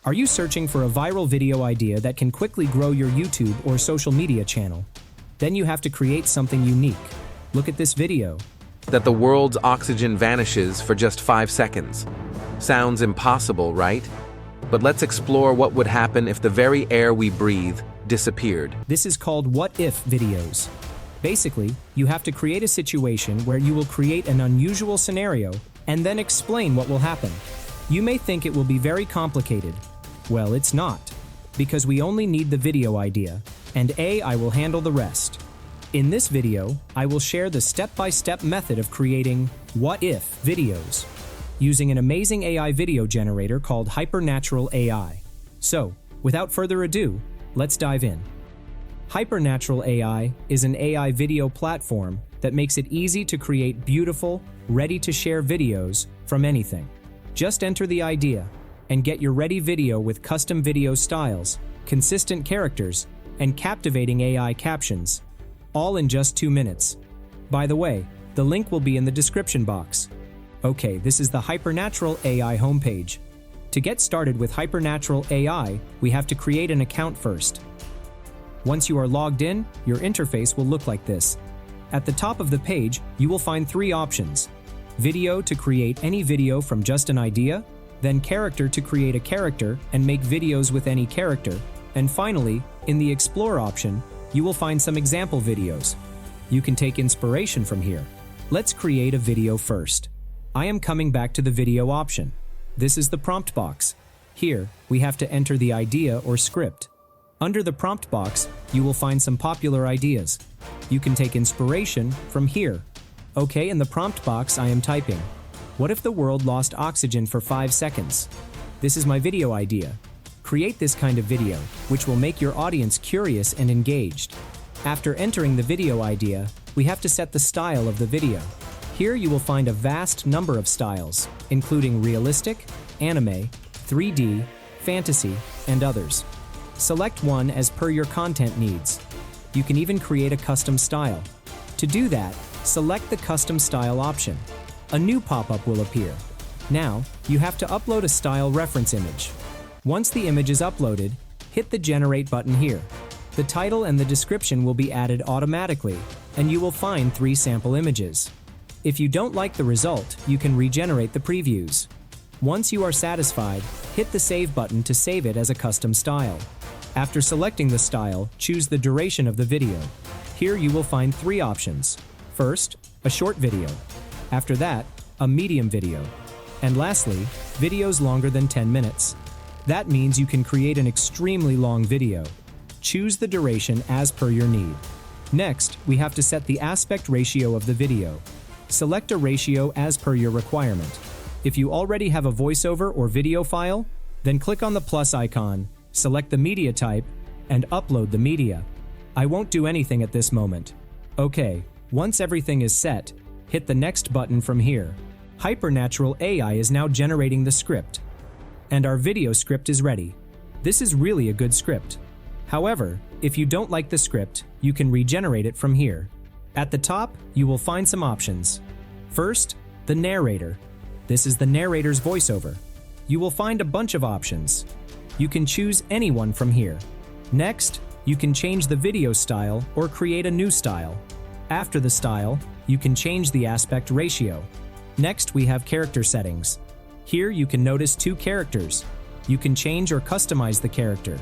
Are you searching for a viral video idea that can quickly grow your YouTube or social media channel? Then you have to create something unique. Look at this video. That the world's oxygen vanishes for just 5 seconds. Sounds impossible, right? But let's explore what would happen if the very air we breathe disappeared. This is called what if videos. Basically, you have to create a situation where you will create an unusual scenario and then explain what will happen. You may think it will be very complicated. Well, it's not, because we only need the video idea, and AI will handle the rest. In this video, I will share the step-by-step method of creating what-if videos using an amazing AI video generator called HyperNatural AI. So, without further ado, let's dive in. HyperNatural AI is an AI video platform that makes it easy to create beautiful, ready-to-share videos from anything. Just enter the idea and get your ready video with custom video styles, consistent characters, and captivating AI captions, all in just 2 minutes. By the way, the link will be in the description box. Okay, this is the HyperNatural AI homepage. To get started with HyperNatural AI, we have to create an account first. Once you are logged in, your interface will look like this. At the top of the page, you will find 3 options. Video to create any video from just an idea, then character to create a character and make videos with any character, and finally, in the Explore option, you will find some example videos. You can take inspiration from here. Let's create a video first. I am coming back to the video option. This is the prompt box. Here, we have to enter the idea or script. Under the prompt box, you will find some popular ideas. You can take inspiration from here. Okay, in the prompt box, I am typing, what if the world lost oxygen for 5 seconds? This is my video idea. Create this kind of video, which will make your audience curious and engaged. After entering the video idea, we have to set the style of the video. Here you will find a vast number of styles, including realistic, anime, 3D, fantasy, and others. Select one as per your content needs. You can even create a custom style. To do that, select the Custom Style option. A new pop-up will appear. Now, you have to upload a style reference image. Once the image is uploaded, hit the Generate button here. The title and the description will be added automatically, and you will find 3 sample images. If you don't like the result, you can regenerate the previews. Once you are satisfied, hit the Save button to save it as a custom style. After selecting the style, choose the duration of the video. Here you will find 3 options. First, a short video. After that, a medium video. And lastly, videos longer than 10 minutes. That means you can create an extremely long video. Choose the duration as per your need. Next, we have to set the aspect ratio of the video. Select a ratio as per your requirement. If you already have a voiceover or video file, then click on the plus icon, select the media type, and upload the media. I won't do anything at this moment. Okay, once everything is set, hit the next button from here. HyperNatural AI is now generating the script. And our video script is ready. This is really a good script. However, if you don't like the script, you can regenerate it from here. At the top, you will find some options. First, the narrator. This is the narrator's voiceover. You will find a bunch of options. You can choose any one from here. Next, you can change the video style or create a new style. After the style, you can change the aspect ratio. Next, we have character settings. Here you can notice 2 characters. You can change or customize the character.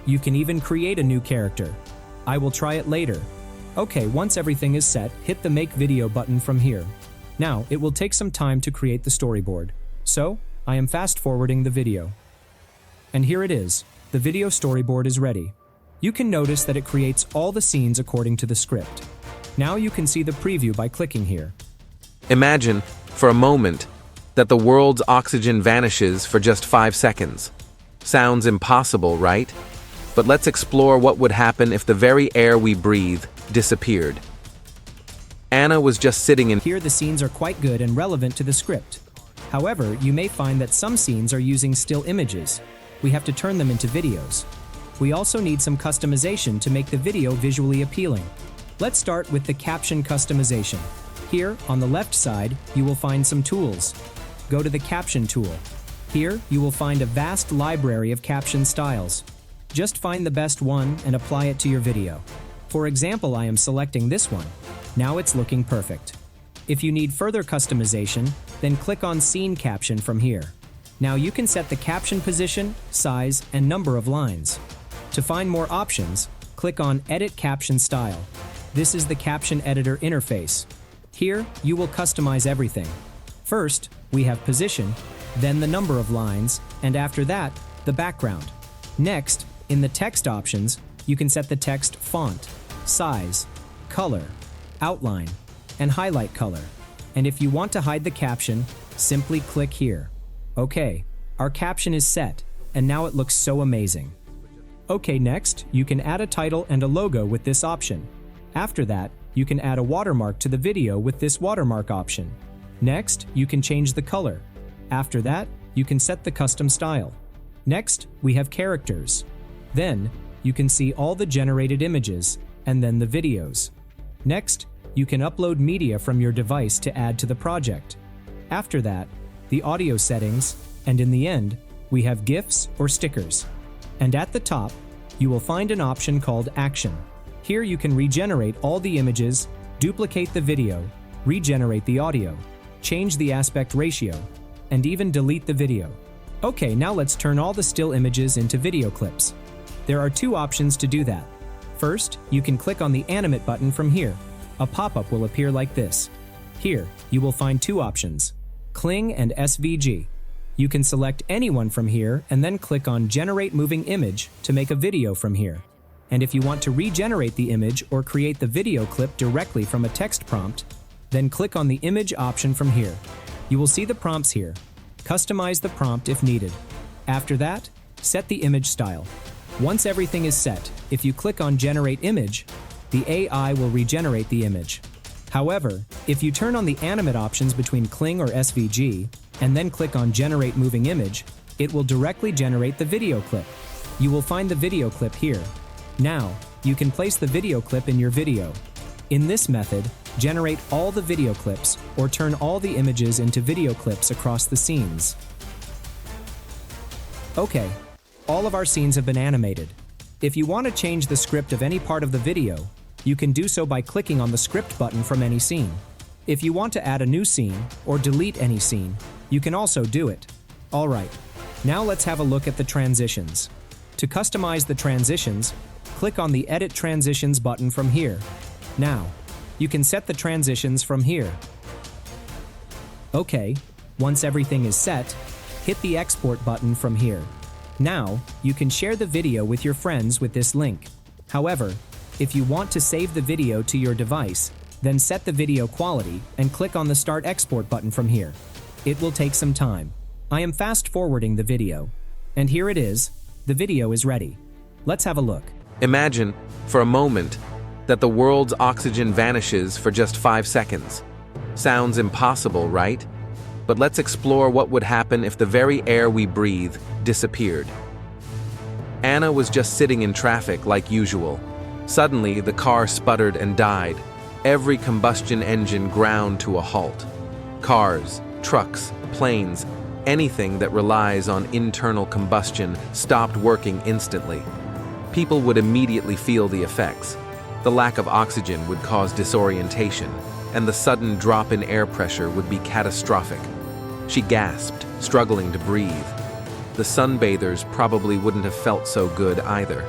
You can even create a new character. I will try it later. Okay, once everything is set, hit the Make Video button from here. Now, it will take some time to create the storyboard. So, I am fast-forwarding the video. And here it is. The video storyboard is ready. You can notice that it creates all the scenes according to the script. Now you can see the preview by clicking here. Imagine, for a moment, that the world's oxygen vanishes for just 5 seconds. Sounds impossible, right? But let's explore what would happen if the very air we breathe disappeared. Anna was just sitting in. Here the scenes are quite good and relevant to the script. However, you may find that some scenes are using still images. We have to turn them into videos. We also need some customization to make the video visually appealing. Let's start with the Caption Customization. Here, on the left side, you will find some tools. Go to the Caption tool. Here, you will find a vast library of caption styles. Just find the best one and apply it to your video. For example, I am selecting this one. Now it's looking perfect. If you need further customization, then click on Scene Caption from here. Now you can set the caption position, size, and number of lines. To find more options, click on Edit Caption Style. This is the caption editor interface. Here, you will customize everything. First, we have position, then the number of lines, and after that, the background. Next, in the text options, you can set the text font, size, color, outline, and highlight color. And if you want to hide the caption, simply click here. Okay, our caption is set, and now it looks so amazing. Okay, next, you can add a title and a logo with this option. After that, you can add a watermark to the video with this watermark option. Next, you can change the color. After that, you can set the custom style. Next, we have characters. Then, you can see all the generated images, and then the videos. Next, you can upload media from your device to add to the project. After that, the audio settings, and in the end, we have GIFs or stickers. And at the top, you will find an option called Action. Here you can regenerate all the images, duplicate the video, regenerate the audio, change the aspect ratio, and even delete the video. Okay, now let's turn all the still images into video clips. There are two options to do that. First, you can click on the Animate button from here. A pop-up will appear like this. Here, you will find two options, Cling and SVG. You can select anyone from here and then click on Generate Moving Image to make a video from here. And if you want to regenerate the image or create the video clip directly from a text prompt, then click on the Image option from here. You will see the prompts here. Customize the prompt if needed. After that, set the image style. Once everything is set, if you click on Generate Image, the AI will regenerate the image. However, if you turn on the animate options between Cling or SVG, and then click on Generate Moving Image, it will directly generate the video clip. You will find the video clip here. Now, you can place the video clip in your video. In this method, generate all the video clips or turn all the images into video clips across the scenes. Okay, all of our scenes have been animated. If you want to change the script of any part of the video, you can do so by clicking on the script button from any scene. If you want to add a new scene or delete any scene, you can also do it. Alright, now let's have a look at the transitions. To customize the transitions, click on the Edit Transitions button from here. Now, you can set the transitions from here. Okay, once everything is set, hit the Export button from here. Now, you can share the video with your friends with this link. However, if you want to save the video to your device, then set the video quality and click on the Start Export button from here. It will take some time. I am fast forwarding the video. And here it is. The video is ready. Let's have a look. Imagine, for a moment, that the world's oxygen vanishes for just 5 seconds. Sounds impossible, right? But let's explore what would happen if the very air we breathe disappeared. Anna was just sitting in traffic like usual. Suddenly, the car sputtered and died. Every combustion engine ground to a halt. Cars, trucks, planes, anything that relies on internal combustion stopped working instantly. People would immediately feel the effects. The lack of oxygen would cause disorientation, and the sudden drop in air pressure would be catastrophic. She gasped, struggling to breathe. The sunbathers probably wouldn't have felt so good either.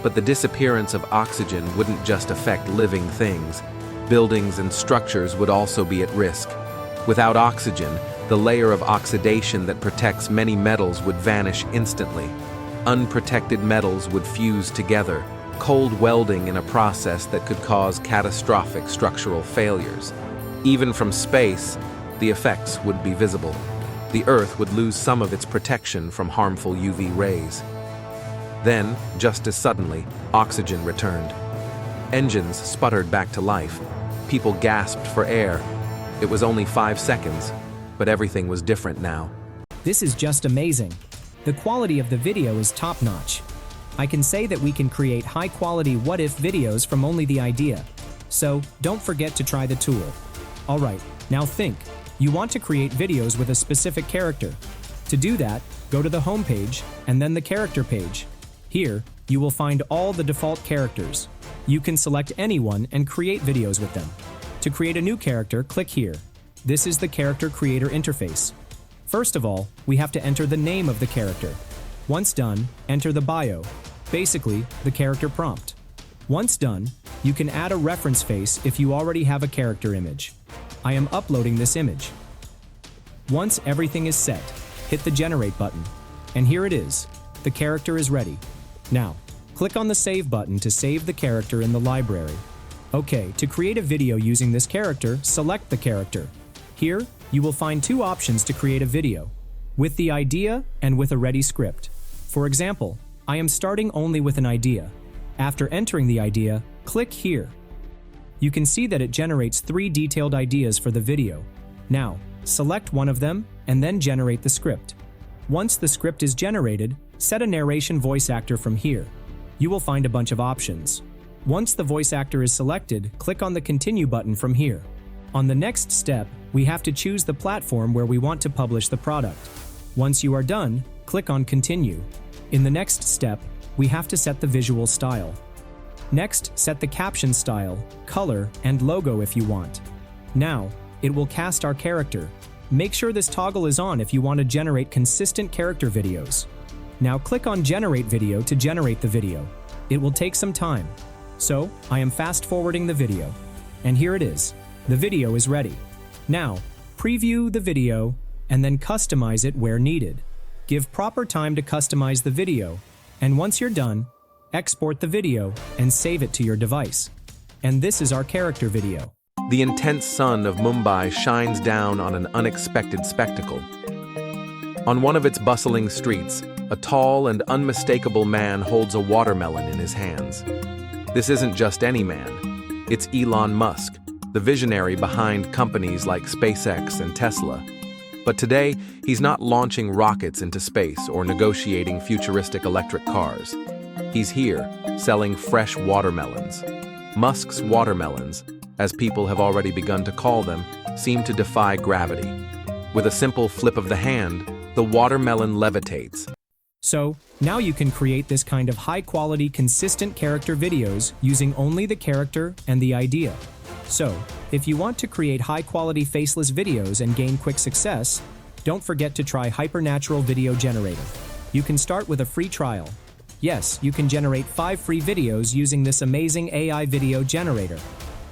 But the disappearance of oxygen wouldn't just affect living things. Buildings and structures would also be at risk. Without oxygen, the layer of oxidation that protects many metals would vanish instantly. Unprotected metals would fuse together, cold welding in a process that could cause catastrophic structural failures. Even from space, the effects would be visible. The Earth would lose some of its protection from harmful UV rays. Then, just as suddenly, oxygen returned. Engines sputtered back to life. People gasped for air. It was only 5 seconds, but everything was different now. This is just amazing. The quality of the video is top-notch. I can say that we can create high-quality what-if videos from only the idea. So, don't forget to try the tool. Alright, now think. You want to create videos with a specific character. To do that, go to the home page and then the character page. Here, you will find all the default characters. You can select anyone and create videos with them. To create a new character, click here. This is the character creator interface. First of all, we have to enter the name of the character. Once done, enter the bio, basically the character prompt. Once done, you can add a reference face if you already have a character image. I am uploading this image. Once everything is set, hit the generate button. And here it is. The character is ready. Now, click on the save button to save the character in the library. Okay, to create a video using this character, select the character. Here, you will find two options to create a video, with the idea and with a ready script. For example, I am starting only with an idea. After entering the idea, click here. You can see that it generates 3 detailed ideas for the video. Now, select one of them and then generate the script. Once the script is generated, set a narration voice actor from here. You will find a bunch of options. Once the voice actor is selected, click on the Continue button from here. On the next step, we have to choose the platform where we want to publish the product. Once you are done, click on Continue. In the next step, we have to set the visual style. Next, set the caption style, color, and logo if you want. Now, it will cast our character. Make sure this toggle is on if you want to generate consistent character videos. Now click on Generate Video to generate the video. It will take some time. So, I am fast forwarding the video. And here it is. The video is ready. Now, preview the video and then customize it where needed. Give proper time to customize the video, and once you're done, export the video and save it to your device. And this is our character video. The intense sun of Mumbai shines down on an unexpected spectacle. On one of its bustling streets, a tall and unmistakable man holds a watermelon in his hands. This isn't just any man. It's Elon Musk, the visionary behind companies like SpaceX and Tesla. But today, he's not launching rockets into space or negotiating futuristic electric cars. He's here, selling fresh watermelons. Musk's watermelons, as people have already begun to call them, seem to defy gravity. With a simple flip of the hand, the watermelon levitates. So, now you can create this kind of high-quality, consistent character videos using only the character and the idea. So, if you want to create high-quality faceless videos and gain quick success, don't forget to try HyperNatural Video Generator. You can start with a free trial. Yes, you can generate 5 free videos using this amazing AI video generator.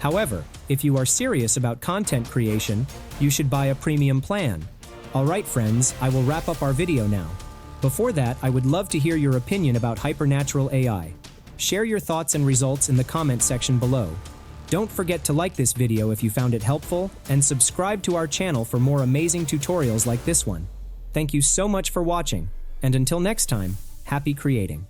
However, if you are serious about content creation, you should buy a premium plan. Alright friends, I will wrap up our video now. Before that, I would love to hear your opinion about HyperNatural AI. Share your thoughts and results in the comment section below. Don't forget to like this video if you found it helpful, and subscribe to our channel for more amazing tutorials like this one. Thank you so much for watching, and until next time, happy creating.